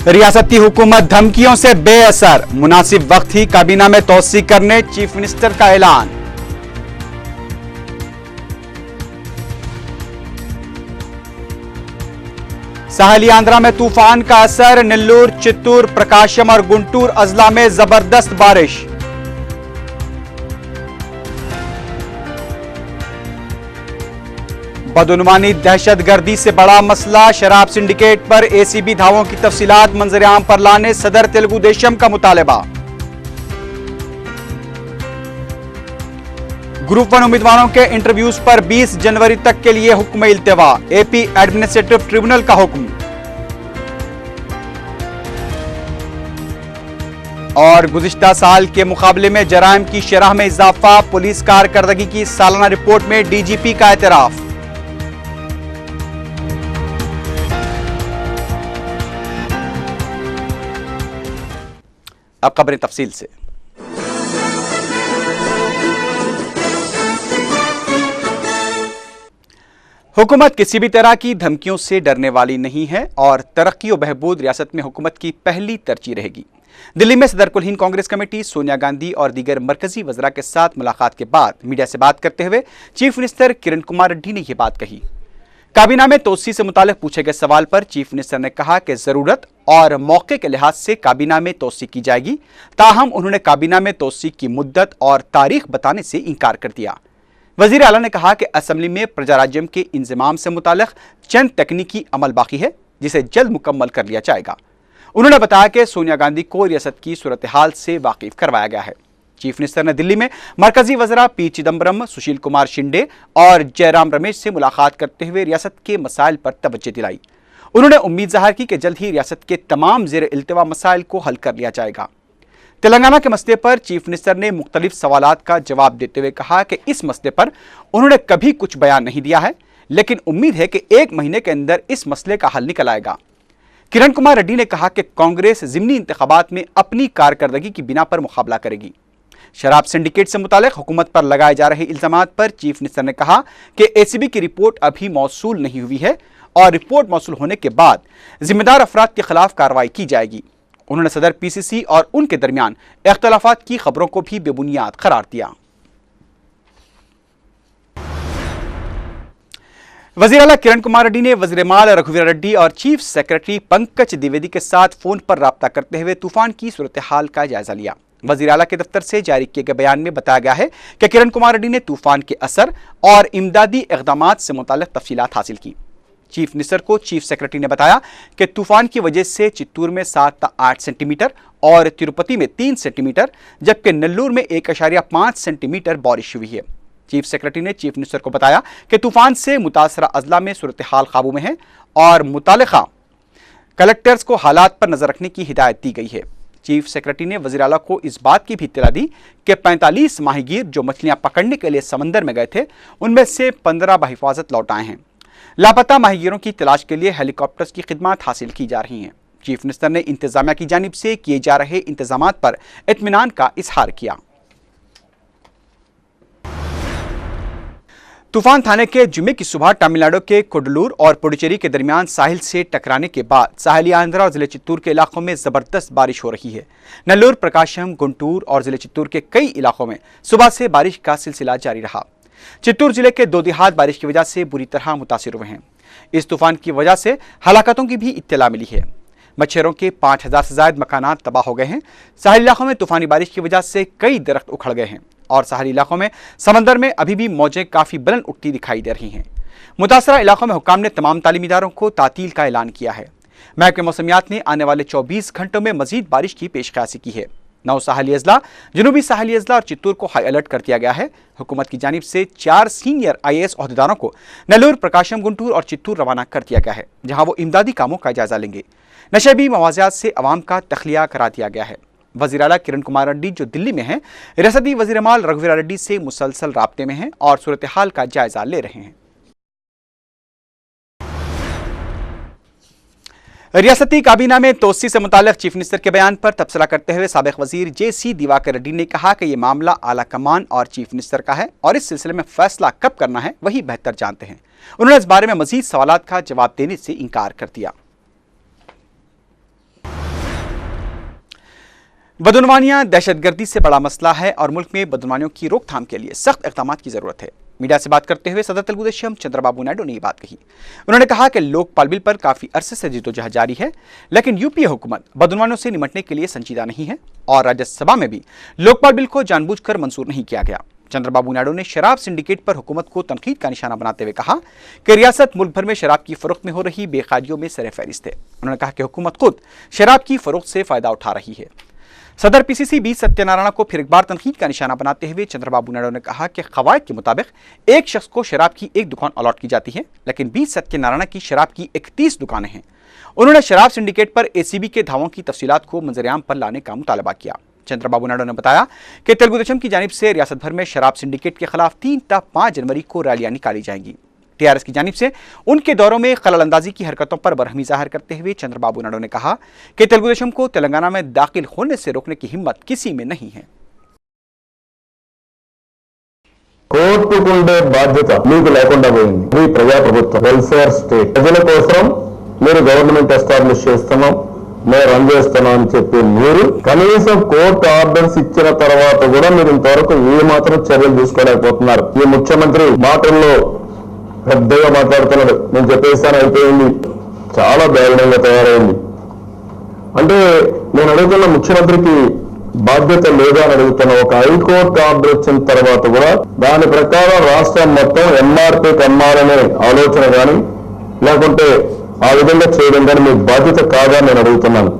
रियासती हुकूमत धमकियों से बेअसर, मुनासिब वक्त ही काबीना में तोसी करने चीफ मिनिस्टर का ऐलान। साहली आंध्रा में तूफान का असर, नेल्लूर, चित्तूर, प्रकाशम और गुंटूर अजला में जबरदस्त बारिश। बदउनवानी दहशतगर्दी से बड़ा मसला, शराब सिंडिकेट पर एसीबी धावों की तफसीलात मंजर-ए-आम पर लाने सदर तेलुगु देशम का मुतालबा। ग्रुप 1 उम्मीदवारों के इंटरव्यूज पर 20 जनवरी तक के लिए हुक्म इल्तिवा, एपी एडमिनिस्ट्रेटिव ट्रिब्यूनल का हुक्म। और गुज़िश्ता साल के मुकाबले में जराइम की शरह में इजाफा, पुलिस कारकर्दगी की सालाना रिपोर्ट में डीजीपी का एतराफ। अब खबरें तफसील से। हुकूमत किसी भी तरह की धमकियों से डरने वाली नहीं है और तरक्की और बहबूद रियासत में हुकूमत की पहली तरजीह रहेगी। दिल्ली में सदर कुल हिंद कांग्रेस कमेटी सोनिया गांधी और दीगर मरकजी वज़रा के साथ मुलाकात के बाद मीडिया से बात करते हुए चीफ मिनिस्टर किरण कुमार रेड्डी ने यह बात कही। काबीना में तोसी से मुताल्लिक पूछे गए सवाल पर चीफ मिनिस्टर ने कहा कि जरूरत और मौके के लिहाज से काबीना में तोसी की जाएगी, ताहम उन्होंने काबीना में तोसी की मुद्दत और तारीख बताने से इनकार कर दिया। वजीर आला ने कहा कि असेंबली में प्रजा राज्यम के इंजमाम से मुताल्लिक चंद तकनीकी अमल बाकी है, जिसे जल्द मुकम्मल कर लिया जाएगा। उन्होंने बताया कि सोनिया गांधी को रियासत की सूरत हाल से वाकिफ करवाया गया है। चीफ मिनिस्टर ने दिल्ली में मरकजी वज़रा पी चिदम्बरम, सुशील कुमार शिंदे और जयराम रमेश से मुलाकात करते हुए रियासत के मसाइल पर तवज्जो दिलाई। उन्होंने उम्मीद जाहिर की कि जल्द ही रियासत के तमाम ज़ेर इल्तिवा मसाइल को हल कर लिया जाएगा। तेलंगाना के मसले पर चीफ मिनिस्टर ने मुख्तलिफ सवालात का जवाब देते हुए कहा कि इस मसले पर उन्होंने कभी कुछ बयान नहीं दिया है, लेकिन उम्मीद है कि 1 महीने के अंदर इस मसले का हल निकल आएगा। किरण कुमार रेड्डी ने कहा कि कांग्रेस ज़िमनी इंतखाबात में अपनी कारकर्दगी की बिना पर मुकाबला करेगी। शराब सिंडिकेट से मुताल्लिक हुकूमत पर लगाए जा रहे इल्जामात पर चीफ मिनिस्टर ने कहा कि एसीबी की रिपोर्ट अभी मौसूल नहीं हुई है और रिपोर्ट मौसूल होने के बाद जिम्मेदार अफराद के खिलाफ कार्रवाई की जाएगी। उन्होंने सदर पीसीसी और उनके दरमियान इख्तलाफात की खबरों को भी बेबुनियाद करार दिया। वज़ीर आला किरण कुमार रेड्डी ने वज़ीर माल रघुवीर रेड्डी और चीफ सेक्रेटरी पंकज द्विवेदी के साथ फोन पर राब्ता करते हुए तूफान की सूरत हाल का जायजा लिया। वज़ीर आला के दफ्तर से जारी किए गए बयान में बताया गया है कि किरण कुमार रेड्डी ने तूफान के असर और इमदादी इक़दामात से मुताल्लिक़ तफसीलात हासिल की। चीफ मिनिस्टर को चीफ सेक्रेटरी ने बताया कि तूफान की वजह से चित्तूर में 7 से 8 सेंटीमीटर और तिरुपति में 3 सेंटीमीटर जबकि नेल्लूर में 1.5 सेंटीमीटर बारिश हुई है। चीफ सेक्रेटरी ने चीफ मिनिस्टर को बताया कि तूफान से मुतासरा अजला में सूरत हाल काबू में है और मुतालिका कलेक्टर्स को हालात पर नजर रखने की हिदायत दी गई है। चीफ सेक्रेटरी ने वज़ीर आला को इस बात की भी इत्तला दी कि 45 माहीगीर जो मछलियां पकड़ने के लिए समंदर में गए थे, उनमें से 15 बहिफाजत लौट आए हैं। लापता माहीगीरों की तलाश के लिए हेलीकॉप्टर्स की खिदमत हासिल की जा रही हैं। चीफ मिनिस्टर ने इंतजामिया की जानिब से किए जा रहे इंतजामात पर इत्मीनान का इजहार किया। तूफान थाने के जुमे की सुबह तमिलनाडु के कुडलूर और पुडुचेरी के दरमियान साहिल से टकराने के बाद साहिली आंध्रा और जिले चित्तूर के इलाकों में जबरदस्त बारिश हो रही है। नेल्लूर, प्रकाशम, गुंटूर और जिले चित्तूर के कई इलाकों में सुबह से बारिश का सिलसिला जारी रहा। चित्तूर जिले के 2 देहात बारिश की वजह से बुरी तरह मुतासिर हुए हैं। इस तूफान की वजह से हलाकतों की भी इत्तला मिली है। मच्छरों के 5000 से ज्यादा मकानात तबाह हो गए हैं। साहिल इलाकों में तूफानी बारिश की वजह से कई दरख्त उखड़ गए हैं और साहली इलाकों में समंदर में अभी भी मौजें काफ़ी बुलंद उठती दिखाई दे रही हैं। मुतासरा इलाकों में हुक्काम ने तमाम तालीमी इदारों को तातील का ऐलान किया है। महकमे मौसमियात ने आने वाले 24 घंटों में मजीद बारिश की पेशकशी की है। 9 साहली अजला, जनूबी साहली अजला और चित्तूर को हाई अलर्ट कर दिया गया है। हुकूमत की जानिब से 4 सीनियर IAS ओहदेदारों को नेल्लूर, प्रकाशम, गुंटूर और चित्तूर रवाना कर दिया गया है, जहाँ वो इमदादी कामों का जायजा लेंगे। नशेबी मवाज़ियात से अवाम का तख्लिया करा दिया गया है। वज़ीर आला किरण कुमार रेड्डी जो दिल्ली में हैं, रियासती वज़ीर माल रघुवीर रेड्डी से मुसलसल राब्ते में हैं और सूरत हाल का जायजा ले रहे हैं। रियासती काबीना में तोसी से मुताल्लिक चीफ मिनिस्टर के बयान पर तबसरा करते हुए साबिक वज़ीर JC दिवाकर रेड्डी ने कहा कि यह मामला आला कमान और चीफ मिनिस्टर का है और इस सिलसिले में फैसला कब करना है वही बेहतर जानते हैं। उन्होंने इस बारे में मजीद सवालात का जवाब देने से इनकार कर दिया। बदनवानियां दहशतगर्दी से बड़ा मसला है और मुल्क में बदनवानियों की रोकथाम के लिए सख्त इक़दाम की जरूरत है। मीडिया से बात करते हुए सदर तेलुगु देशम चंद्रबाबू नायडू ने ये बात कही। उन्होंने कहा कि लोकपाल बिल पर काफी अरसे से जिद्दोजहद जारी है, लेकिन यूपीए हुकूमत बदनवानियों से निपटने के लिए संजीदा नहीं है और राज्यसभा में भी लोकपाल बिल को जानबूझकर मंजूर नहीं किया गया। चंद्रबाबू नायडू ने शराब सिंडिकेट पर हुकूमत को तनकीद का निशाना बनाते हुए कहा कि रियासत मुल्क भर में शराब की फरोख्त में हो रही बेकायदियों में सरफहरिस्त है। उन्होंने कहा कि हुकूमत खुद शराब की फरोख्त से फायदा उठा रही है। सदर पीसीसी बी सत्यनारायण को फिर एक बार तनकीद का निशाना बनाते हुए चंद्रबाबू नायडू ने कहा कि कवायद के मुताबिक एक शख्स को शराब की एक दुकान अलॉट की जाती है, लेकिन बी सत्यनारायण की शराब की 31 दुकानें हैं। उन्होंने शराब सिंडिकेट पर एसीबी के दावों की तफसीलात को मंजरेआम पर लाने का मुतालबा किया। चंद्रबाबू नायडू ने बताया कि तेलुगु देशम की जानिब से रियासत भर में शराब सिंडिकेट के खिलाफ 3 ता 5 जनवरी को रैलियां निकाली जाएंगी। टीआरएस की जानिब से उनके दौरों में खललअंदाजी की हरकतों पर बरहमी जाहिर करते हुए चंद्रबाबू नायडू ने कहा कि तेलुगु देशम को तेलंगाना में दाखिल होने से रोकने की हिम्मत किसी में नहीं है। కోర్టుకుండే బాధ్యత మీకు లేకుండా పోయింది। మీ ప్రజాప్రభుత్వం వెల్ఫేర్ స్టేట్ ప్రజల కోసం మీరు గవర్నమెంట్ ఎస్టాబ్లిష్ చేస్తున్నాం, మేము రన్ చేస్తున్నాం అని చెప్పి మీరు కనీసం కోర్టు ఆర్డర్స్ ఇచ్చిన తర్వాత కూడా మీరు ఇంతవరకు ఏ మాత్రం చర్యలు తీసుకోలేకపోతున్నారు। ఈ ముఖ్యమంత్రి మాటల్లో పెద్దగా మాట్లాడుతున్నాడు, నేను చెప్పేసాను అయిపోయింది, చాలా దారుణంగా తయారైంది అంటే నేను అడుగుతున్న ముఖ్యమంత్రికి బాధ్యత లేదా అని అడుగుతున్న। ఒక హైకోర్టు ఆర్డర్ వచ్చిన తర్వాత కూడా దాని ప్రకారం రాష్ట్రం మొత్తం ఎంఆర్పీకి అమ్మాలనే ఆలోచన కానీ లేకుంటే ఆ విధంగా చేయడం కానీ మీ బాధ్యత కాదా నేను అడుగుతున్నాను।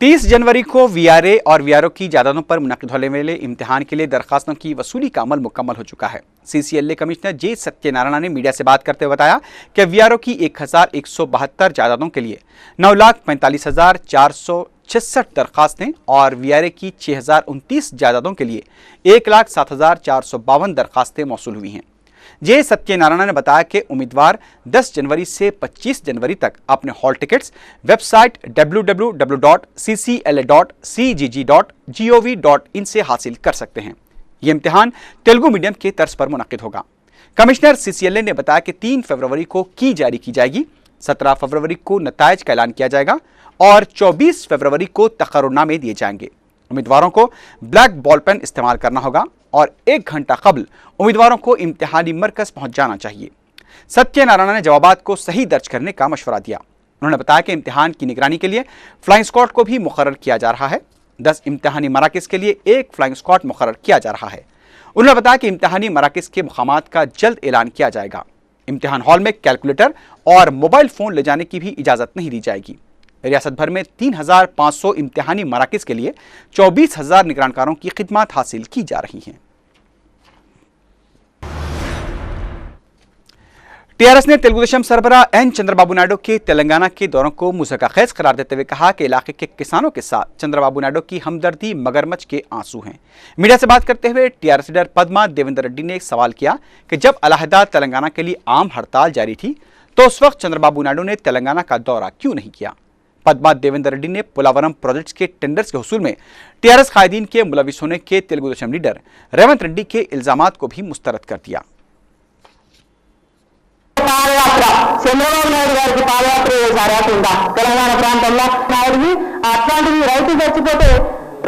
30 जनवरी को वीआरए और वीआरओ की जायदादों पर मुनक्किद होने वाले इम्तिहान के लिए दरखास्तों की वसूली का अमल मुकम्मल हो चुका है। सीसीएलए कमिश्नर जे सत्यनारायण ने मीडिया से बात करते हुए बताया कि वीआरओ की 1172 जायदादों के लिए 9,45,466 दरखास्तें और वीआरए की 6,029 जायदादों के लिए 1,07,452 दरखास्तें मौसूल हुई हैं। जे सत्यनारायण ने बताया कि उम्मीदवार 10 जनवरी से 25 जनवरी तक अपने हॉल टिकट्स वेबसाइट www.ccla.cgg.gov.in से हासिल कर सकते हैं। यह इम्तिहान तेलुगु मीडियम के तर्ज पर मुनक्किद होगा। कमिश्नर सीसीएलए ने बताया कि 3 फरवरी को की जारी की जाएगी, 17 फरवरी को नताइज का ऐलान किया जाएगा और 24 फरवरी को तकर्रुरनामे दिए जाएंगे। उम्मीदवारों को ब्लैक बॉल पेन इस्तेमाल करना होगा और 1 घंटा कबल उम्मीदवारों को इम्तिहानी मरकज पहुंच जाना चाहिए। सत्यनारायण ने जवाबात को सही दर्ज करने का मशवरा दिया। उन्होंने बताया कि इम्तिहान की निगरानी के लिए फ्लाइंग स्क्वाड को भी मुकर्रर किया जा रहा है। 10 इम्तिहानी मराकज़ के लिए 1 फ्लाइंग स्क्वाड मुकर्रर किया जा रहा है। उन्होंने बताया कि इम्तिहानी मराकज़ के मुकामात का जल्द ऐलान किया जाएगा। इम्तिहान हॉल में कैलकुलेटर और मोबाइल फ़ोन ले जाने की भी इजाज़त नहीं दी जाएगी। रियासत भर में 3,500 इम्तिहानी मराकज़ के लिए 24,000 निगरानकारों की खिदमत हासिल की जा रही हैं। टीआरएस ने तेलुगु देशम सरबराह एन चंद्रबाबू नायडू के तेलंगाना के दौरों को मुज़क्किर करार देते हुए कहा कि इलाके के किसानों के साथ चंद्रबाबू नायडू की हमदर्दी मगरमच्छ के आंसू हैं। मीडिया से बात करते हुए टीआरएस लीडर पद्मा देवेंद्र रेड्डी ने एक सवाल किया कि जब अलहदा तेलंगाना के लिए आम हड़ताल जारी थी तो उस वक्त चंद्रबाबू नायडू ने तेलंगाना का दौरा क्यों नहीं किया। पद्मा देवेंद्र रेड्डी ने पोलावरम प्रोजेक्ट्स के टेंडर्स के हुसूल में टीआरएस कायदीन के मुलविस होने के तेलुगु देशम लीडर रेवंत रेड्डी के इल्जामात को भी मुस्तरद कर दिया। చంద్రబాబు నాయుడు గారికి పాదయాత్ర చేసే అర్హత ఉందా తెలంగాణ ప్రాంతంలో? నాయుడికి అట్లాంటివి రైతులు చచ్చిపోతే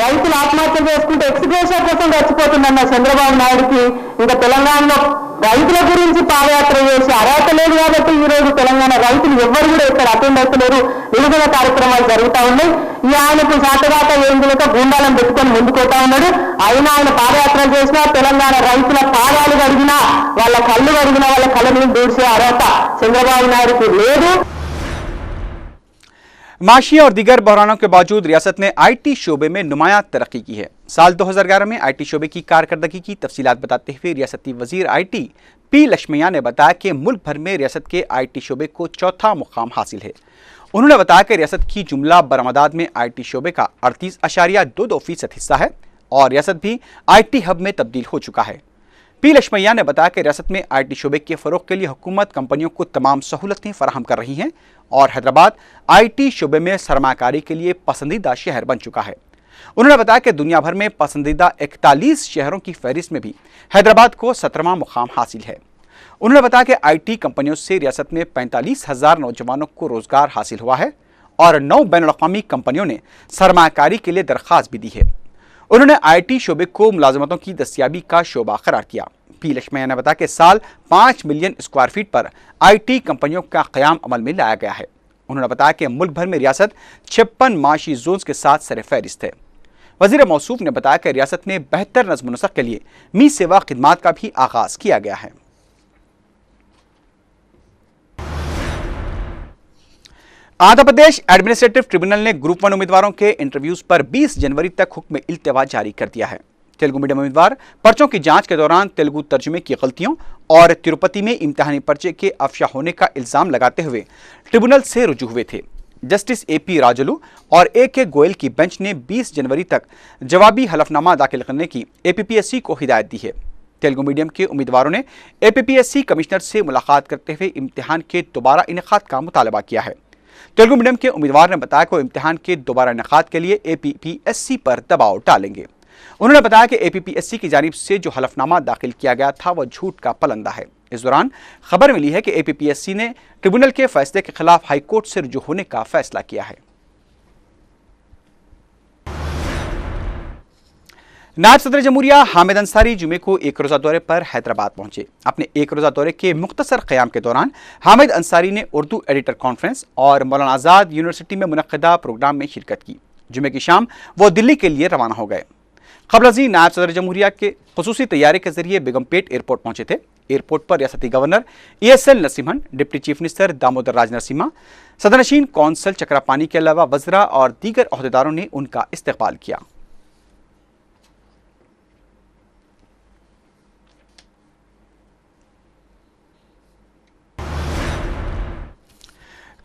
రైతులు ఆత్మహత్య చేసుకుంటే ఎక్స్గ్రేషన్ కోసం చచ్చిపోతుందన్న చంద్రబాబు నాయుడికి ఇంకా తెలంగాణలో రైతుల గురించి పాదయాత్ర చేసే అర్హత లేదు కాబట్టి ఈ రోజు తెలంగాణ రైతులు ఎవ్వరు కూడా ఇక్కడ అటెండ్ అవుతలేరు। వివిధ కార్యక్రమాలు జరుగుతూ ఉన్నాయి। ఈ ఆయనకు సాటగాట ఏందులతో గుండాలను పెట్టుకొని ముందుకోతా ఉన్నాడు। అయినా ఆయన పాదయాత్రలు చేసినా తెలంగాణ రైతుల పాదాలు కడిగినా వాళ్ళ కళ్ళు కడిగినా వాళ్ళ కళ్ళ మీద దూడ్చే అర్హత చంద్రబాబు నాయుడుకి లేదు। माशी और दीगर बहरानों के बावजूद रियासत ने आईटी शोबे में नुमायां तरक्की की है। साल 2011 में आईटी शोबे की कारकर्दगी की तफसीलात बताते हुए रियासती वजीर आईटी पी लक्ष्मैया ने बताया कि मुल्क भर में रियासत के आईटी शोबे को चौथा मुकाम हासिल है। उन्होंने बताया कि रियासत की जुमला बरामदात में आईटी शोबे का 38.22% हिस्सा है और रियासत भी आईटी हब में तब्दील हो चुका है। पी लक्ष्मैया ने बताया कि रियासत में आईटी शोबे के फरोग के लिए हुकूमत कंपनियों को तमाम सहूलतें फराहम कर रही हैं और हैदराबाद आईटी शोबे में सरमाकारी के लिए पसंदीदा शहर बन चुका है। उन्होंने बताया कि दुनिया भर में पसंदीदा 41 शहरों की फहरिस्त में भी हैदराबाद को 17वां मुकाम हासिल है। उन्होंने बताया कि आईटी कंपनियों से रियासत में 45,000 नौजवानों को रोजगार हासिल हुआ है और 9 बैनुल-अक़वामी कंपनियों ने सरमायाकारी के लिए दरख्वास्त भी दी है। उन्होंने IT शोबे को मुलाजमतों की दस्तियाबी का शोबा करार किया। पी लक्ष्मैया ने बताया कि साल 5 मिलियन स्क्वायर फीट पर IT कंपनियों का क़याम अमल में लाया गया है। उन्होंने बताया कि मुल्क भर में रियासत 56 माशी जोन्स के साथ सरफहरिस्त है। वज़ीर मौसूफ ने बताया कि रियासत में बेहतर नज़्म नस्क़ के लिए मी सेवा खिदमात का भी आगाज़ किया गया है। आंध्र प्रदेश एडमिनिस्ट्रेटिव ट्रिब्यूनल ने ग्रुप 1 उम्मीदवारों के इंटरव्यूज पर 20 जनवरी तक हुक्म इल्तिवा जारी कर दिया है। तेलुगु मीडियम उम्मीदवार पर्चों की जांच के दौरान तेलुगु तर्जुमे की गलतियों और तिरुपति में इम्तिहानी पर्चे के अफशा होने का इल्जाम लगाते हुए ट्रिब्यूनल से रुजू हुए थे। जस्टिस AP राजुलू और AK गोयल की बेंच ने 20 जनवरी तक जवाबी हलफनामा दाखिल करने की APPSC को हिदायत दी है। तेलुगु मीडियम के उम्मीदवारों ने APPSC कमिश्नर से मुलाकात करते हुए इम्तिहान के दोबारा इनेकाद का मुतालबा किया है। तेलुगु मीडियम के उम्मीदवार ने बताया कि वो इम्तिहान के दोबारा इनेकाद के लिए APPSC पर दबाव डालेंगे। उन्होंने बताया कि APPSC की जानिब से जो हलफनामा दाखिल किया गया था वह झूठ का पलंदा है। इस दौरान खबर मिली है कि APPSC ने ट्रिब्यूनल के फैसले के खिलाफ हाईकोर्ट से रुजू होने का फैसला किया है। नायब सदर जमहूरिया हामिद अंसारी जुमे को एक रोज़ा दौरे पर हैदराबाद पहुंचे। अपने एक रोज़ा दौरे के मुख्तसर क़याम के दौरान हामिद अंसारी ने उर्दू एडिटर कॉन्फ्रेंस और मौलाना आज़ाद यूनिवर्सिटी में मुनक़्क़दा प्रोग्राम में शिरकत की। जुमे की शाम वो दिल्ली के लिए रवाना हो गए। क़ब्ल नायब सदर जमहूरिया के खुसूसी तैयारे के जरिए बेगमपेट एयरपोर्ट पहुंचे थे। एयरपोर्ट पर रियासती governor ESL Narasimhan, deputy chief minister Damodar Raj Narasimha, सदरनशीन कौंसल चक्रापानी के अलावा वज़रा और दीगर अहदेदारों ने उनका इस्तकबाल किया।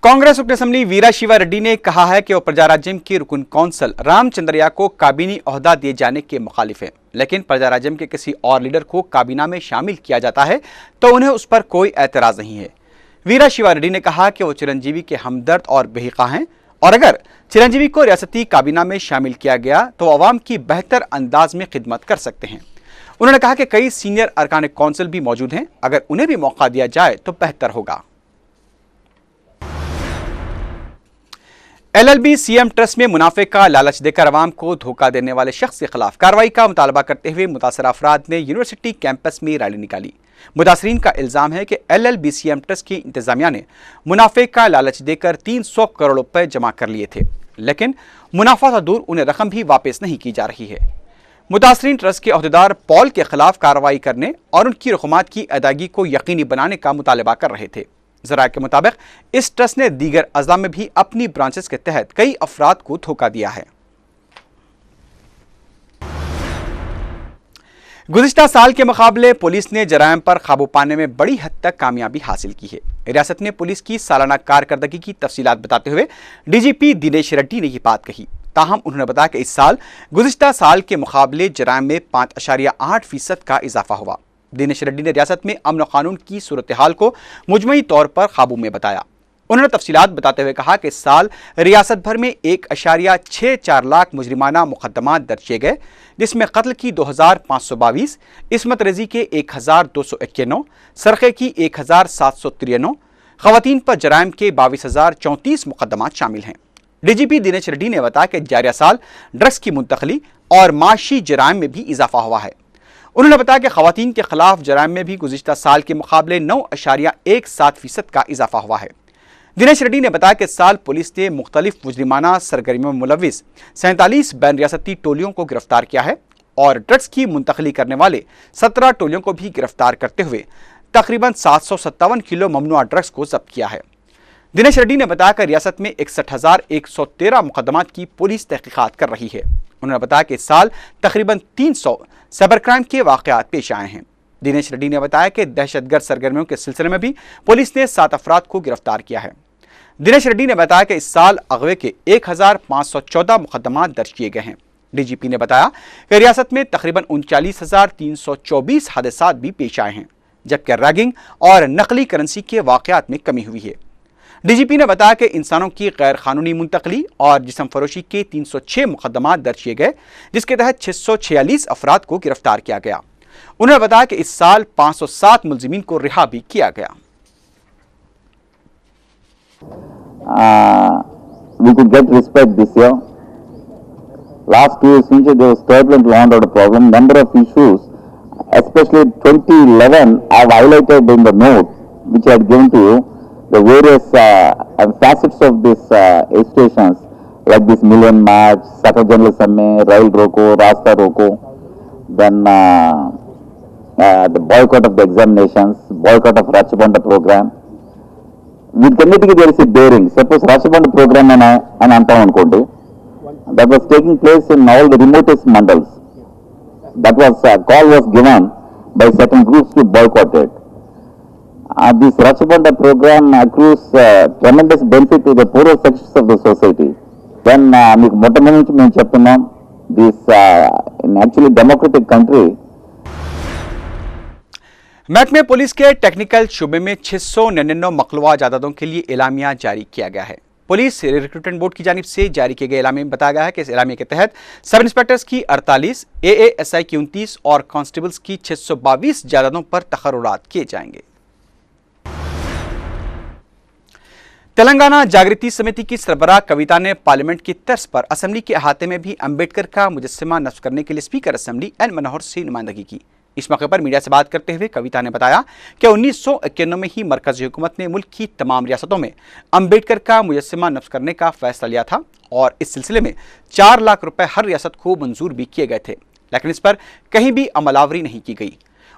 कांग्रेस रुकन असम्बली वीरा शिवा रेड्डी ने कहा है कि वह प्रजाराज्यम के रुकन कौंसल रामचंद्रया को काबीनी ओहदा दिए जाने के मुखालिफ है, लेकिन प्रजाराज्यम के किसी और लीडर को काबीना में शामिल किया जाता है तो उन्हें उस पर कोई एतराज नहीं है। वीरा शिवा रेड्डी ने कहा कि वो चिरंजीवी के हमदर्द और बेहिका हैं और अगर चिरंजीवी को रियासती काबीना में शामिल किया गया तो अवाम की बेहतर अंदाज में खिदमत कर सकते हैं। उन्होंने कहा कि कई सीनियर अरकान कौंसिल भी मौजूद हैं, अगर उन्हें भी मौका दिया जाए तो बेहतर होगा। LLB CM ट्रस्ट में मुनाफे का लालच देकर अवाम को धोखा देने वाले शख्स के खिलाफ कार्रवाई का मुतालबा करते हुए मुतासर अफराद ने यूनिवर्सिटी कैंपस में रैली निकाली। मुतासरीन का इल्जाम है कि LLB CM ट्रस्ट की इंतजामिया ने मुनाफे का लालच देकर 300 करोड़ रुपए जमा कर लिए थे, लेकिन मुनाफा से दूर उन्हें रकम भी वापस नहीं की जा रही है। मुतासरीन ट्रस्ट के अहदेदार पॉल के खिलाफ कार्रवाई करने और उनकी रकूमात की अदायगी को यकीनी बनाने का मुतालबा कर रहे थे। ज़राए के मुताबिक इस ट्रस्ट ने दीगर अज़ला में भी अपनी ब्रांचेस के तहत कई अफराद को धोखा दिया है। गुज़िश्ता साल के मुकाबले पुलिस ने जराइम पर काबू पाने में बड़ी हद तक कामयाबी हासिल की है। रियासत ने पुलिस की सालाना कारकर्दगी की तफसीलात बताते हुए DGP दिनेश रेड्डी ने यह बात कही। ताहम उन्होंने बताया कि इस साल गुज़िश्ता साल के मुकाबले जराइम में 5.8% का इजाफा हुआ। दिनेश रेड्डी ने रियासत में अमन कानून की सूरत हाल को मुजमई तौर पर काबू में बताया। उन्होंने तफसीलात बताते हुए कहा कि इस साल रियासत भर में 1.64 लाख मुजरिमाना मुकदमात दर्ज किए गए, जिसमें कत्ल की 2522, इस्मत रेजी के 1291, सरखे की 1793, खवातीन पर जराइम के 22,034 मुकदमात शामिल हैं। DGP दिनेश रेड्डी ने बताया कि जारिया साल ड्रग्स की मुंतकली और माशी जराइम में भी इजाफा हुआ है। उन्होंने बताया कि खवातीन के खिलाफ जराइम में भी गुज़िश्ता साल के मुकाबले 9.17% का इजाफा हुआ है। दिनेश रेड्डी ने बताया कि इस साल पुलिस ने मुख्तलिफ मुजरिमाना सरगर्मियों में मुलविस 47 बैन रियासती टोलियों को गिरफ्तार किया है और ड्रग्स की मुंतकली करने वाले 17 टोलियों को भी गिरफ्तार करते हुए तकरीबन 757 किलो ममनुआ ड्रग्स को जब्त किया है। दिनेश रेड्डी ने बताया कि रियासत में 61,113 मुकदमात की पुलिस तहकीकात कर रही है। उन्होंने बताया कि इस साल तकरीबन 300 साइबर क्राइम के वाक़यात पेश आए हैं। दिनेश रेड्डी ने बताया कि दहशतगर्द सरगर्मियों के सिलसिले में भी पुलिस ने 7 अफराद को गिरफ्तार किया है। दिनेश रेड्डी ने बताया कि इस साल अगवे के 1514 मुकदमात दर्ज किए गए हैं। DGP ने बताया कि रियासत में तकरीबन 39,324 हादसात भी पेश आए हैं, जबकि रैगिंग और नकली करेंसी के वाक़यात में कमी हुई है। DGP ने बताया कि इंसानों की गैर कानूनी मुंतकली और जिस्म फरोशी के 306 मुकदमात दर्ज किए गए, जिसके तहत 646 अफराद को गिरफ्तार किया गया। उन्होंने बताया कि इस साल 507 मुलजिमीन को रिहा भी किया गया। we could get respect this year. Last 2 years since there was turbulent law and order problem, number of issues, especially 2011, I have highlighted in the note which I had given to you, the various facets of these stations, like this Million March, Saka General Samme, Rail Roko, Rasta Roko, then the boycott of the examinations, boycott of Rachapanda program. వీటన్నిటికీ there is a bearing. Suppose Rachapanda program అని అంటాం అనుకోండి, that was taking place in all the remotest mandals. That was call was given by certain groups to boycott it. This Rachapanda program accrues tremendous benefit to the poorer sections of the society. Then మీకు మొట్టమొదటి నుంచి మేము చెప్తున్నాం, this in actually democratic country. महकमे police के technical शुबे में 699 मकलूआ जायदादों के लिए एलामिया जारी किया गया है। पुलिस रिक्रूटमेंट बोर्ड की जानिब से जारी किए गए एलामिया में बताया गया है कि इस एलामिया के तहत सब इंस्पेक्टर्स की 48, AASI की 29 और कांस्टेबल्स की 622 जायदादों पर तकर्रुरात किए जाएंगे। तेलंगाना जागृति समिति की सरबराह कविता ने पार्लियामेंट की तर्ज पर असेंबली के अहाते में भी अंबेडकर का मुजस्समा नस्ब करने के लिए स्पीकर असेंबली एन मनोहर से नुमाइंदगी की। इस मौके पर मीडिया से बात करते हुए कविता ने बताया कि 1991 में ही मरकजी हुकूमत ने मुल्क की तमाम रियासतों में अंबेडकर का मुजस्समा नस्ब करने का फैसला लिया था और इस सिलसिले में 4 लाख रुपए हर रियासत को मंजूर भी किए गए थे, लेकिन इस पर कहीं भी अमलावरी नहीं की गई।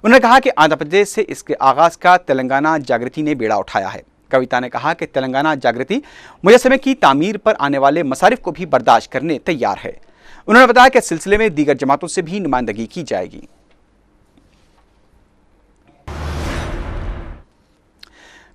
उन्होंने कहा कि आंध्र प्रदेश से इसके आगाज का तेलंगाना जागृति ने बेड़ा उठाया है। कविता ने कहा कि तेलंगाना जागृति मुजस्समे की तामीर पर आने वाले मसारिफ को भी बर्दाश्त करने तैयार है। उन्होंने बताया कि इस सिलसिले में दीगर जमातों से भी नुमाइंदगी की जाएगी।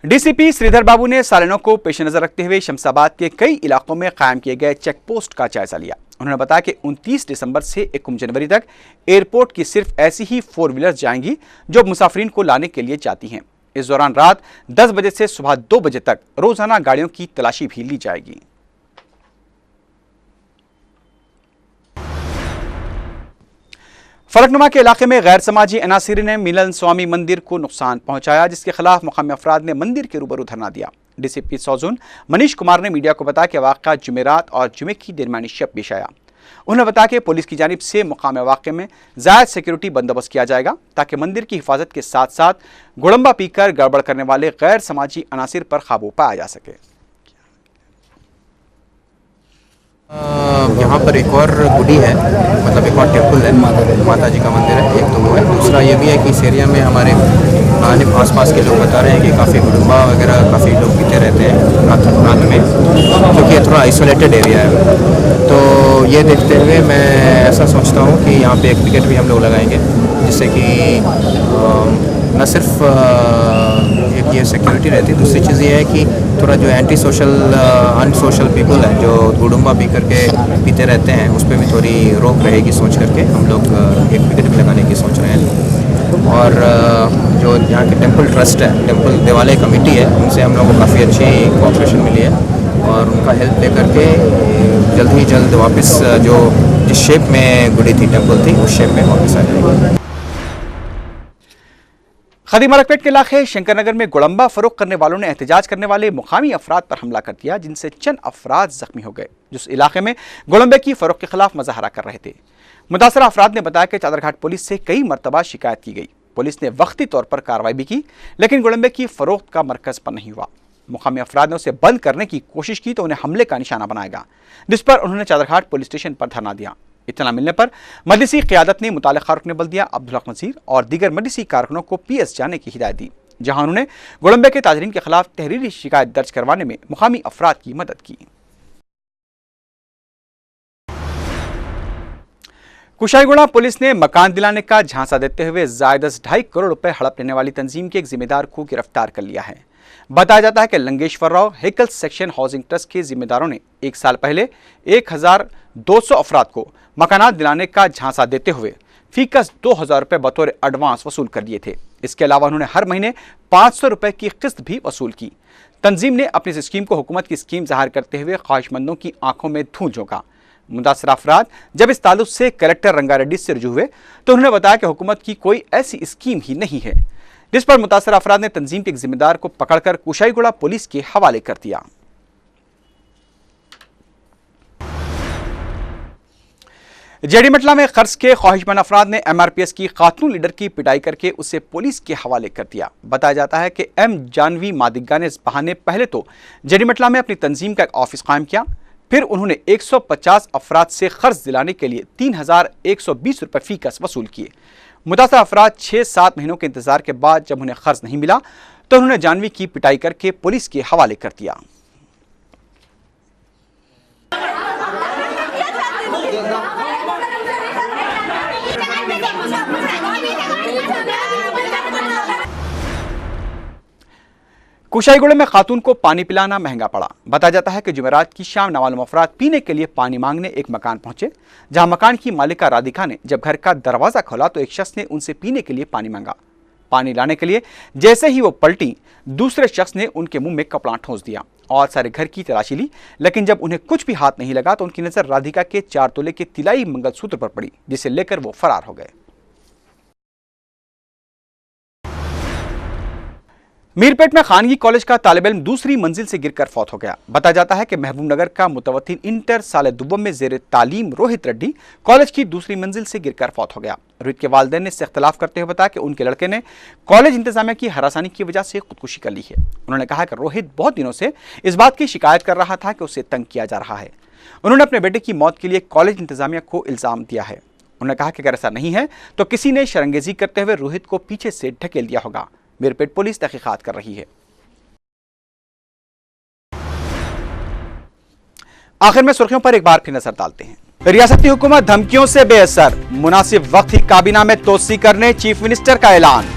डीसीपी श्रीधर बाबू ने सालानों को पेश नजर रखते हुए शमशाबाद के कई इलाकों में कायम किए गए चेक पोस्ट का जायजा लिया। उन्होंने बताया कि 29 दिसंबर से 1 जनवरी तक एयरपोर्ट की सिर्फ ऐसी ही 4 व्हीलर्स जाएंगी जो मुसाफिरीन को लाने के लिए जाती हैं। इस दौरान रात 10 बजे से सुबह 2 बजे तक रोजाना गाड़ियों की तलाशी भी ली जाएगी। फलकनुमा के इलाके में गैर समाजी अनासिर ने मिलन स्वामी मंदिर को नुकसान पहुंचाया, जिसके खिलाफ मुकामी अफराद ने मंदिर के रूबरू धरना दिया। डीसीपी सौजून मनीष कुमार ने मीडिया को बताया कि वाक़या जुमेरात और जुमे की दरमियानी शब पेश आया। उन्होंने बताया कि पुलिस की जानिब से मुकामी वाक़े में ज़ायद सिक्योरिटी बंदोबस्त किया जाएगा ताकि मंदिर की हिफाजत के साथ साथ गुड़म्बा पीकर गड़बड़ करने वाले गैर समाजी अनासिर पर काबू पाया जा सके। यहाँ पर एक और गुडी है, मतलब एक और टेम्पल है, माता जी का मंदिर है। एक तो वो है, दूसरा ये भी है कि इस एरिया में हमारे आस पास के लोग बता रहे हैं कि काफ़ी गुडुम्बा वगैरह काफ़ी लोग पीते रहते हैं रात में, क्योंकि ये थोड़ा आइसोलेटेड एरिया है। तो ये देखते हुए मैं ऐसा सोचता हूँ कि यहाँ पे एक पिकेट भी हम लोग लगाएंगे, जिससे कि न सिर्फ एक ये सिक्योरिटी रहती है, दूसरी चीज़ ये है कि थोड़ा जो एंटी सोशल अनसोशल पीपल है जो गुडुम्बा पी करके पीते रहते हैं, उस पर भी थोड़ी रोक रहेगी सोच करके हम लोग एक विकेट भी लगाने की सोच रहे हैं। और जो यहाँ के टेम्पल ट्रस्ट है, टेम्पल देवालय कमेटी है, उनसे हम लोगों को काफ़ी अच्छी कोऑपरेशन मिली है और उनका हेल्प ले करके जल्द ही जल्द वापस जो जिस शेप में गुडी थी टेम्पल थी उस शेप में वापस आ जाएगी। खदीम मलकपेट के इलाके शंकरनगर में गुड़म्बा फरोख्त करने वालों ने एहतजाज करने वाले मुकामी अफराद पर हमला कर दिया, जिनसे चंद अफराद जख्मी हो गए जो उस इलाके में गुड़म्बे की फरोख्त के खिलाफ मुजाहरा कर रहे थे। मुतासरा अफराद ने बताया कि चादरघाट पुलिस से कई मरतबा शिकायत की गई। पुलिस ने वक्ती तौर पर कार्रवाई भी की, लेकिन गुड़म्बे की फरोख्त का मरकज पर नहीं हुआ। मुकामी अफराद ने उसे बंद करने की कोशिश की तो उन्हें हमले का निशाना बनाया, जिस पर उन्होंने चादरघाट पुलिस स्टेशन पर धरना दिया। इत्तला मिलने पर मजलिसी क़यादत ने मुताल्लिक़ा रुकन बल्दिया अब्दुल हक वज़ीर और दीगर मजलिसी कारकुनों को PS जाने की हिदायत दी, जहां उन्होंने गुड़म्बे के ताजरीन के खिलाफ तहरीरी शिकायत दर्ज करवाने में मुकामी अफराद की मदद की। कुशाईगुड़ा पुलिस ने मकान दिलाने का झांसा देते हुए ज़ायदस 2.5 करोड़ रुपए हड़प लेने वाली तंजीम के एक जिम्मेदार को गिरफ्तार कर लिया है। बताया जाता है कि लंगेश्वर राव हेकल्स सेक्शन हाउसिंग ट्रस्ट के जिम्मेदारों ने 1 साल पहले 1200 अफराद को मकानात दिलाने का झांसा देते हुए फीकस 2000 रुपये बतौर एडवांस वसूल कर लिए थे। इसके अलावा उन्होंने हर महीने 500 रुपये की किस्त भी वसूल की। तंजीम ने अपनी इस स्कीम को हुकूमत की स्कीम जाहिर करते हुए ख्वाहिशमंदों की आंखों में धूल झोंका। मुतासर अफराद जब इस ताल्लुक से कलेक्टर रंगारेड्डी से रुजू हुए तो उन्होंने बताया कि हुकूमत की कोई ऐसी स्कीम ही नहीं है, जिस पर मुतासर अफराद ने तंजीम के एक जिम्मेदार को पकड़कर कुशाईगुड़ा पुलिस के हवाले कर दिया। जेडी मटला में खर्च के ख्वाहिशमंद अफराद ने एमआरपीएस की खातून लीडर की पिटाई करके उसे पुलिस के हवाले कर दिया। बताया जाता है कि एम जानवी मादिग्गा ने इस बहाने पहले तो जेडी मटला में अपनी तंजीम का एक ऑफिस कायम किया, फिर उन्होंने 150 अफराद से कर्ज दिलाने के लिए 3120 रुपये फीकस वसूल किए। मुतासर अफराद 6-7 महीनों के इंतजार के बाद जब उन्हें कर्ज नहीं मिला तो उन्होंने जानवी की पिटाई करके पुलिस के हवाले कर दिया। कुशाईगुड़े में खातून को पानी पिलाना महंगा पड़ा। बताया जाता है कि जुमेरात की शाम नामालूम अफराद पीने के लिए पानी मांगने एक मकान पहुंचे, जहां मकान की मालिका राधिका ने जब घर का दरवाजा खोला तो एक शख्स ने उनसे पीने के लिए पानी मांगा। पानी लाने के लिए जैसे ही वो पलटी, दूसरे शख्स ने उनके मुंह में कपड़ा ठोंस दिया और सारे घर की तलाशी ली, लेकिन जब उन्हें कुछ भी हाथ नहीं लगा तो उनकी नजर राधिका के 4 तोले के तिलाई मंगलसूत्र पर पड़ी, जिसे लेकर वो फरार हो गए। मीरपेट में खानगी कॉलेज का तालिब इल्म दूसरी मंजिल से गिरकर फौत हो गया। बताया जाता है कि महबूबनगर का मुतवत्तिन इंटर साल दुबम में जेर तालीम रोहित रेड्डी कॉलेज की दूसरी मंजिल से गिरकर फौत हो गया। रोहित के वालिदैन ने इससे इख्तलाफ करते हुए बताया कि उनके लड़के ने कॉलेज इंतजामिया की हरासानी की वजह से खुदकुशी कर ली है। उन्होंने कहा कि रोहित बहुत दिनों से इस बात की शिकायत कर रहा था कि उसे तंग किया जा रहा है। उन्होंने अपने बेटे की मौत के लिए कॉलेज इंतजामिया को इल्जाम दिया है। उन्होंने कहा कि अगर ऐसा नहीं है तो किसी ने शरंगेजी करते हुए रोहित को पीछे से ढकेल दिया होगा। मीरपेट पुलिस तहकीकात कर रही है। आखिर में सुर्खियों पर एक बार फिर नजर डालते हैं। रियासती हुकूमत धमकियों से बेअसर, मुनासिब वक्त ही काबीना में तोसी करने चीफ मिनिस्टर का ऐलान।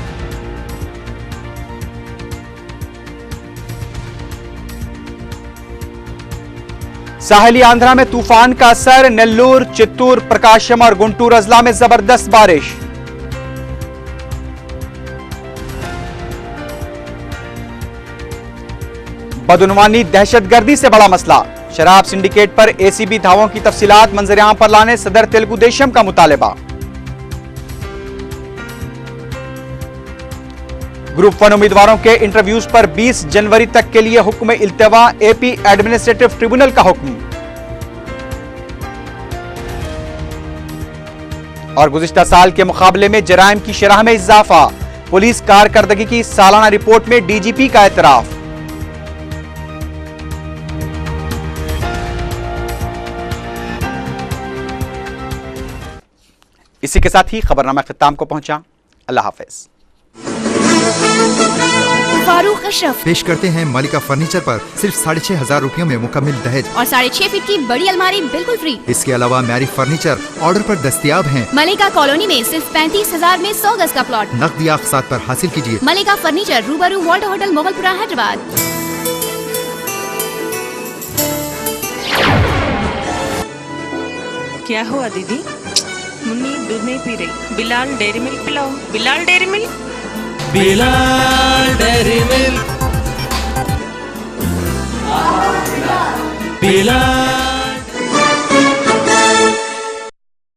साहली आंध्रा में तूफान का असर, नेल्लूर, चित्तूर, प्रकाशम और गुंटूर अजला में जबरदस्त बारिश। बदउनवानी दहशतगर्दी से बड़ा मसला, शराब सिंडिकेट पर एसीबी धावों की तफसीलात मंजर-ए-आम पर लाने सदर तेलुगु देशम का मुतालिबा। ग्रुप 1 उम्मीदवारों के इंटरव्यूज पर 20 जनवरी तक के लिए हुक्म इल्तिवा, एपी एडमिनिस्ट्रेटिव ट्रिब्यूनल का हुक्म। और गुज़िश्ता साल के मुकाबले में जराइम की शरह में इजाफा, पुलिस कारकर्दगी की सालाना रिपोर्ट में डीजीपी का एतराफ। इसी के साथ ही खबरनामा खिताम को पहुंचा। अल्लाह हाफिज। फारूक अशरफ पेश करते हैं मलिका फर्नीचर पर सिर्फ 6,500 रुपयों में मुकम्मल दहेज और 6.5 फीट की बड़ी अलमारी बिल्कुल फ्री। इसके अलावा मैरी फर्नीचर ऑर्डर पर दस्तयाब हैं। मलिका कॉलोनी में सिर्फ 35,000 में 100 गज का प्लॉट। नकदी अक़सात पर हासिल कीजिए। मलिका फर्नीचर, रूबरू वॉल्टर होटल, मोगलपुरा, हैदराबाद। क्या हुआ दीदी? मुन्नी दूध नहीं पी रही। बिलाल डेयरी मिल्क पिलाओ। Bilal dairy milk, Bilal dairy milk, Bilal.